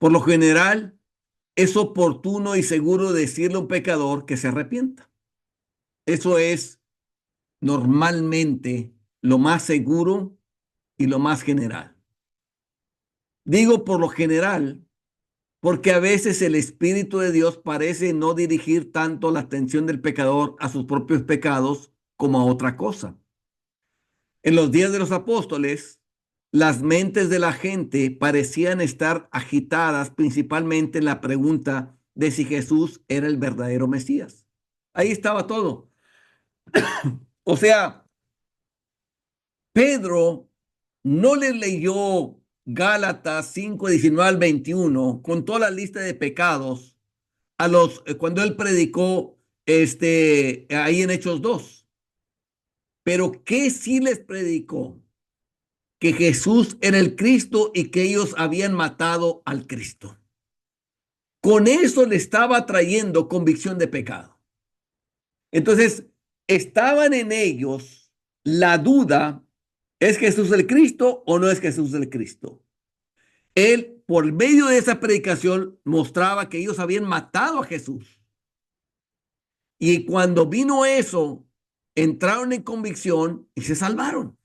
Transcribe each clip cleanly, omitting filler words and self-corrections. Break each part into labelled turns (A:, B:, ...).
A: Por lo general, es oportuno y seguro decirle a un pecador que se arrepienta. Eso es normalmente lo más seguro y lo más general. Digo por lo general, porque a veces el Espíritu de Dios parece no dirigir tanto la atención del pecador a sus propios pecados como a otra cosa. En los días de los apóstoles, las mentes de la gente parecían estar agitadas principalmente en la pregunta de si Jesús era el verdadero Mesías. Ahí estaba todo. O sea, Pedro no le leyó Gálatas 5:19 al 21 con toda la lista de pecados a los cuando él predicó ahí en Hechos 2. Pero ¿qué sí les predicó? Que Jesús era el Cristo y que ellos habían matado al Cristo. Con eso le estaba trayendo convicción de pecado. Entonces, estaban en ellos la duda, ¿es Jesús el Cristo o no es Jesús el Cristo? Él, por medio de esa predicación, mostraba que ellos habían matado a Jesús. Y cuando vino eso, entraron en convicción y se salvaron.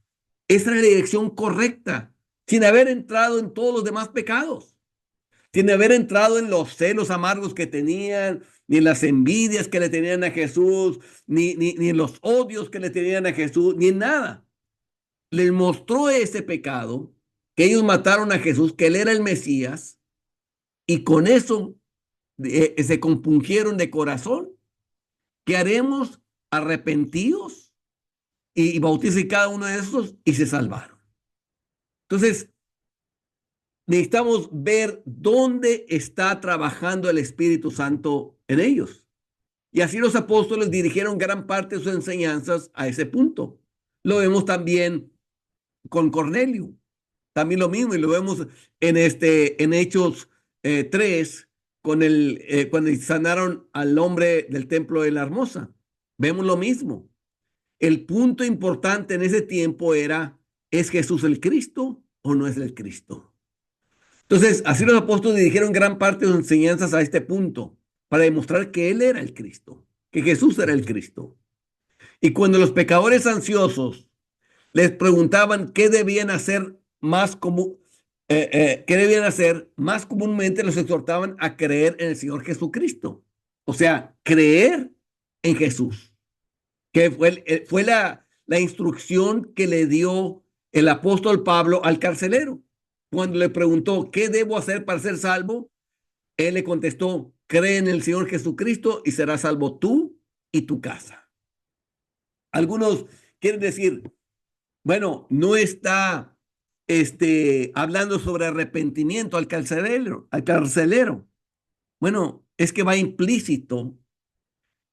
A: Esa era la dirección correcta, sin haber entrado en todos los demás pecados, sin haber entrado en los celos amargos que tenían, ni en las envidias que le tenían a Jesús, ni en los odios que le tenían a Jesús, ni en nada. Les mostró ese pecado, que ellos mataron a Jesús, que él era el Mesías, y con eso se compungieron de corazón. ¿Qué haremos? Arrepentidos y bauticé cada uno de esos y se salvaron. Entonces, necesitamos ver dónde está trabajando el Espíritu Santo en ellos. Y así los apóstoles dirigieron gran parte de sus enseñanzas a ese punto. Lo vemos también con Cornelio. También lo mismo, y lo vemos en Hechos 3, cuando sanaron al hombre del templo de la Hermosa. Vemos lo mismo. El punto importante en ese tiempo era, ¿es Jesús el Cristo o no es el Cristo? Entonces, así los apóstoles dirigieron gran parte de sus enseñanzas a este punto, para demostrar que Él era el Cristo, que Jesús era el Cristo. Y cuando los pecadores ansiosos les preguntaban qué debían hacer qué debían hacer, más comúnmente los exhortaban a creer en el Señor Jesucristo. O sea, creer en Jesús, que fue la instrucción que le dio el apóstol Pablo al carcelero. Cuando le preguntó, ¿qué debo hacer para ser salvo? Él le contestó, cree en el Señor Jesucristo y serás salvo tú y tu casa. Algunos quieren decir, bueno, no está hablando sobre arrepentimiento al carcelero, al carcelero. Bueno, es que va implícito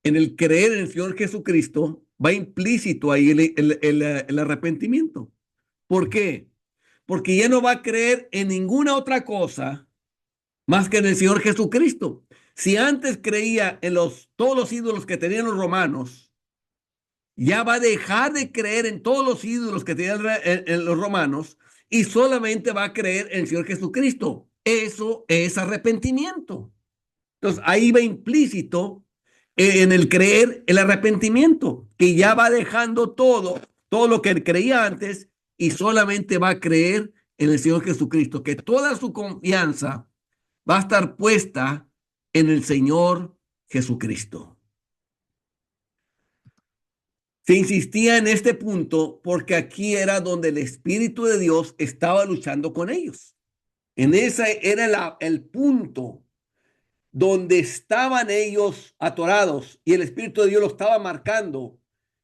A: en el creer en el Señor Jesucristo, va implícito ahí el arrepentimiento. ¿Por qué? Porque ya no va a creer en ninguna otra cosa más que en el Señor Jesucristo. Si antes creía en todos los ídolos que tenían los romanos, ya va a dejar de creer en todos los ídolos que tenían en los romanos y solamente va a creer en el Señor Jesucristo. Eso es arrepentimiento. Entonces, ahí va implícito en el creer el arrepentimiento, que ya va dejando todo lo que él creía antes y solamente va a creer en el Señor Jesucristo, que toda su confianza va a estar puesta en el Señor Jesucristo. Se insistía en este punto porque aquí era donde el Espíritu de Dios estaba luchando con ellos. En ese era el punto donde estaban ellos atorados y el Espíritu de Dios lo estaba marcando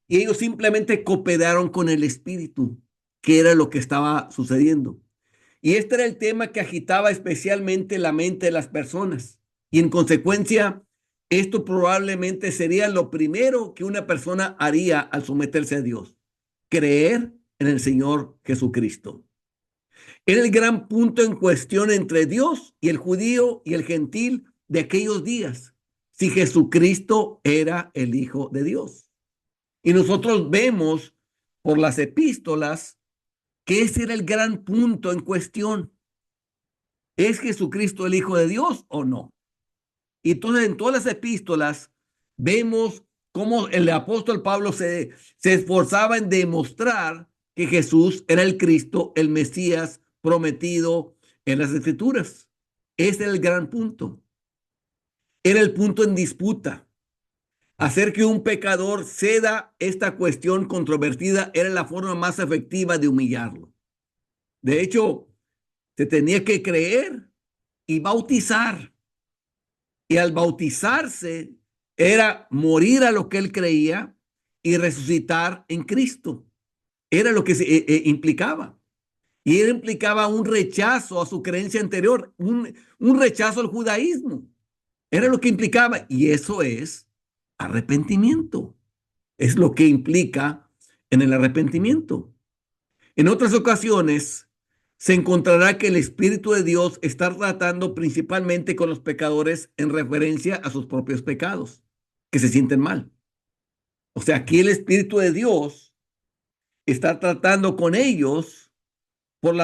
A: y ellos simplemente cooperaron con el Espíritu, que era lo que estaba sucediendo. Y este era el tema que agitaba especialmente la mente de las personas. Y en consecuencia, esto probablemente sería lo primero que una persona haría al someterse a Dios: creer en el Señor Jesucristo. Era el gran punto en cuestión entre Dios y el judío y el gentil de aquellos días, si Jesucristo era el Hijo de Dios. Y nosotros vemos por las epístolas que ese era el gran punto en cuestión. ¿Es Jesucristo el Hijo de Dios o no? Y entonces en todas las epístolas vemos cómo el apóstol Pablo se esforzaba en demostrar que Jesús era el Cristo, el Mesías prometido en las Escrituras. Ese era el gran punto. Era el punto en disputa. Hacer que un pecador ceda esta cuestión controvertida era la forma más efectiva de humillarlo. De hecho, se tenía que creer y bautizar. Y al bautizarse era morir a lo que él creía y resucitar en Cristo. Era lo que implicaba. Y él implicaba un rechazo a su creencia anterior, un rechazo al judaísmo. Era lo que implicaba. Y eso es arrepentimiento. Es lo que implica en el arrepentimiento. En otras ocasiones se encontrará que el Espíritu de Dios está tratando principalmente con los pecadores en referencia a sus propios pecados, que se sienten mal. O sea, aquí el Espíritu de Dios está tratando con ellos por,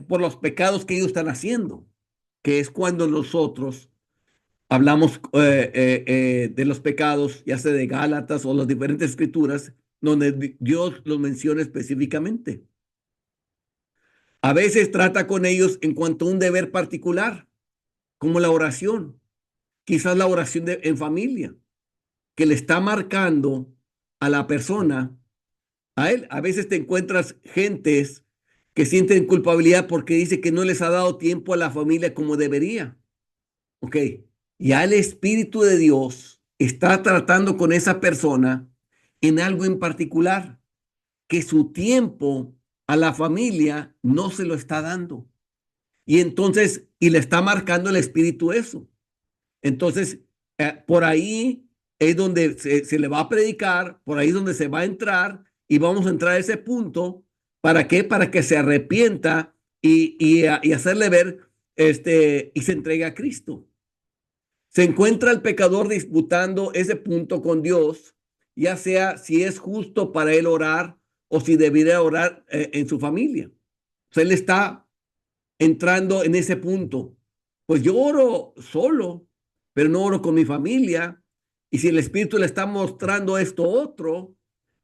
A: por los pecados que ellos están haciendo, que es cuando nosotros hablamos de los pecados, ya sea de Gálatas o las diferentes escrituras, donde Dios los menciona específicamente. A veces trata con ellos en cuanto a un deber particular, como la oración, quizás la oración en familia, que le está marcando a la persona, a él. A veces te encuentras gentes que sienten culpabilidad porque dice que no les ha dado tiempo a la familia como debería. Ok, ya el Espíritu de Dios está tratando con esa persona en algo en particular, que su tiempo a la familia no se lo está dando. Y entonces, y le está marcando el Espíritu eso. Entonces, por ahí es donde se le va a predicar, por ahí es donde se va a entrar y vamos a entrar a ese punto. ¿Para qué? Para que se arrepienta y hacerle ver y se entregue a Cristo. Se encuentra el pecador disputando ese punto con Dios, ya sea si es justo para él orar o si debería orar en su familia. O sea, él está entrando en ese punto. Pues yo oro solo, pero no oro con mi familia. Y si el Espíritu le está mostrando esto otro,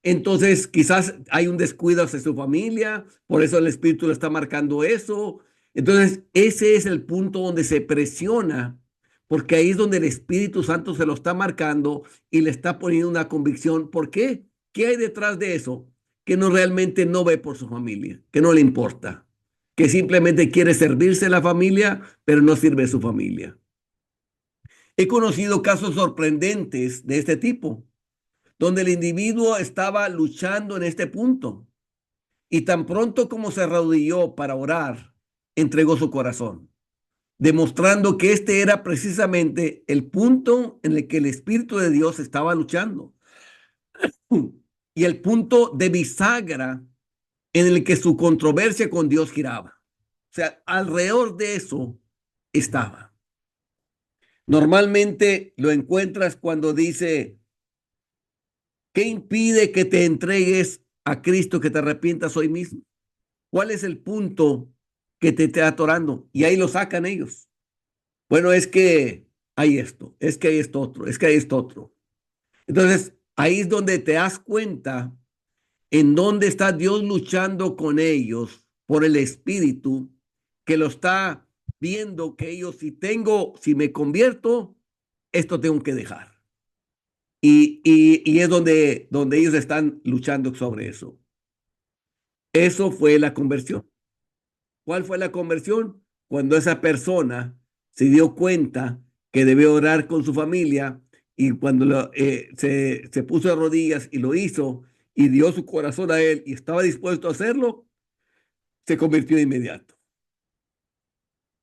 A: entonces quizás hay un descuido hacia su familia, por eso el Espíritu le está marcando eso. Entonces, ese es el punto donde se presiona, porque ahí es donde el Espíritu Santo se lo está marcando y le está poniendo una convicción. ¿Por qué? ¿Qué hay detrás de eso? Que no realmente no ve por su familia, que no le importa, que simplemente quiere servirse a la familia, pero no sirve a su familia. He conocido casos sorprendentes de este tipo, donde el individuo estaba luchando en este punto y tan pronto como se arrodilló para orar, entregó su corazón, demostrando que este era precisamente el punto en el que el Espíritu de Dios estaba luchando y el punto de bisagra en el que su controversia con Dios giraba. O sea, alrededor de eso estaba. Normalmente lo encuentras cuando dice, ¿qué impide que te entregues a Cristo, que te arrepientas hoy mismo? ¿Cuál es el punto que te está atorando? Y ahí lo sacan ellos. Bueno, es que hay esto, es que hay esto otro, es que hay esto otro. Entonces, ahí es donde te das cuenta en dónde está Dios luchando con ellos por el Espíritu, que lo está viendo que ellos, si me convierto, esto tengo que dejar. Y es donde ellos están luchando sobre eso. Eso fue la conversión. ¿Cuál fue la conversión? Cuando esa persona se dio cuenta que debe orar con su familia y cuando se puso de rodillas y lo hizo y dio su corazón a él y estaba dispuesto a hacerlo, se convirtió de inmediato.